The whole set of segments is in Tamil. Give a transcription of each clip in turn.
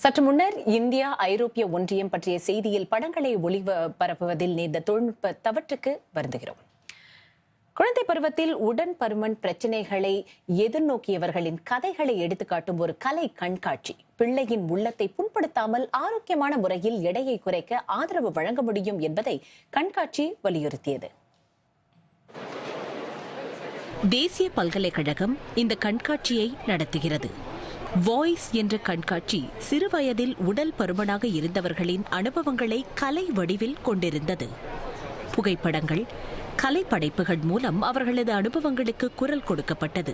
சற்று முன்னர் இந்தியா ஐரோப்பிய ஒன்றியம் பற்றிய செய்தியில் படங்களை ஒளிபரப்புவதில் நேர்ந்த தொழில்நுட்ப தவற்றுக்கு வருந்துகிறோம். குழந்தை பருவத்தில் உடன் பருமன் பிரச்சனைகளை எதிர்நோக்கியவர்களின் கதைகளை எடுத்துக்காட்டும் ஒரு கலை கண்காட்சி பிள்ளையின் உள்ளத்தை புண்படுத்தாமல் ஆரோக்கியமான முறையில் எடையை குறைக்க ஆதரவு வழங்க முடியும் என்பதை கண்காட்சி வலியுறுத்தியது. தேசிய பல்கலைக்கழகம் இந்த கண்காட்சியை நடத்துகிறது. வாய்ஸ் என்ற கண்காட்சி சிறுவயதில் உடல் பருமனாக இருந்தவர்களின் அனுபவங்களை கலை வடிவில் கொண்டிருந்தது. புகைப்படங்கள், கலைப்படைப்புகள் மூலம் அவர்களது அனுபவங்களுக்கு குரல் கொடுக்கப்பட்டது.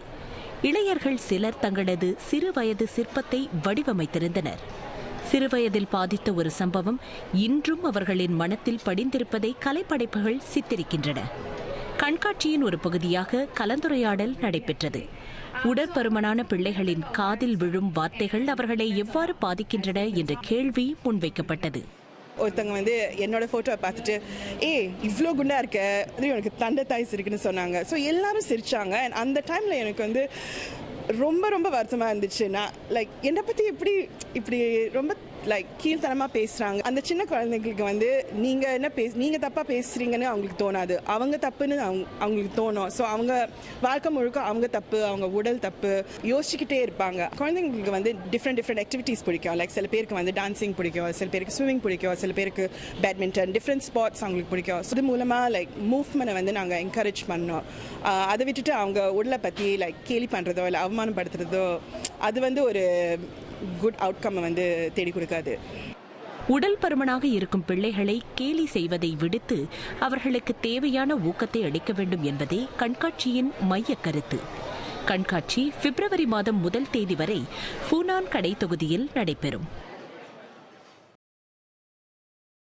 இளைஞர்கள் சிலர் தங்களது சிறுவயது சிற்பத்தை வடிவமைத்திருந்தனர். சிறுவயதில் பாதித்த ஒரு சம்பவம் இன்றும் அவர்களின் மனத்தில் படிந்திருப்பதை கலைப்படைப்புகள் சித்தரிக்கின்றன. கண்காட்சியின் ஒரு பகுதியாக கலந்துரையாடல் நடைபெற்றது. உடற்பருமனான பிள்ளைகளின் காதில் விழும் வார்த்தைகள் அவர்களை எவ்வாறு பாதிக்கின்றன என்ற கேள்வி முன்வைக்கப்பட்டது. ஒருத்தவங்க என்னோட ஃபோட்டோவை பார்த்துட்டு இவ்வளோ குண்டா இருக்க, எனக்கு தண்டை தாய்ஸ் இருக்குன்னு சொன்னாங்க. ஸோ எல்லாரும் சிரிச்சாங்க. அண்ட் அந்த டைமில் எனக்கு ரொம்ப ரொம்ப வருத்தமாக இருந்துச்சு. நான் என்னை பற்றி இப்படி ரொம்ப கீழ்த்தனமாக பேசுகிறாங்க. அந்த சின்ன குழந்தைங்களுக்கு நீங்கள் தப்பாக பேசுகிறீங்கன்னு அவங்களுக்கு தோணாது, அவங்க தப்புன்னு அவங்களுக்கு தோணும். ஸோ அவங்க வாழ்க்கை முழுக்க அவங்க தப்பு, அவங்க உடல் தப்பு யோசிச்சுக்கிட்டே இருப்பாங்க. குழந்தைங்களுக்கு டிஃப்ரெண்ட் ஆக்டிவிட்டீஸ் பிடிக்கும். சில பேருக்கு டான்ஸிங் பிடிக்கும், சில பேருக்கு ஸ்விம்மிங் பிடிக்கும், சில பேருக்கு பேட்மிண்டன், டிஃப்ரெண்ட் ஸ்போர்ட்ஸ் அவங்களுக்கு பிடிக்கும். ஸோ இது மூலமாக மூவ்மெண்ட்டை நாங்கள் என்கரேஜ் பண்ணோம். அதை விட்டுட்டு அவங்க உடலை பற்றி கேலி பண்ணுறதோ இல்லை அவமானப்படுத்துறதோ அது ஒரு குட் அவுட்கம் தேடி கொடுக்காது. உடல் பருமனாக இருக்கும் பிள்ளைகளை கேலி செய்வதை விடுத்து அவர்களுக்கு தேவையான ஊக்கத்தை அளிக்க வேண்டும் என்பதே கண்காட்சியின் மைய கருத்து. கண்காட்சி பிப்ரவரி மாதம் 1 தேதி வரை ஃபூனான் கடை தொகுதியில் நடைபெறும்.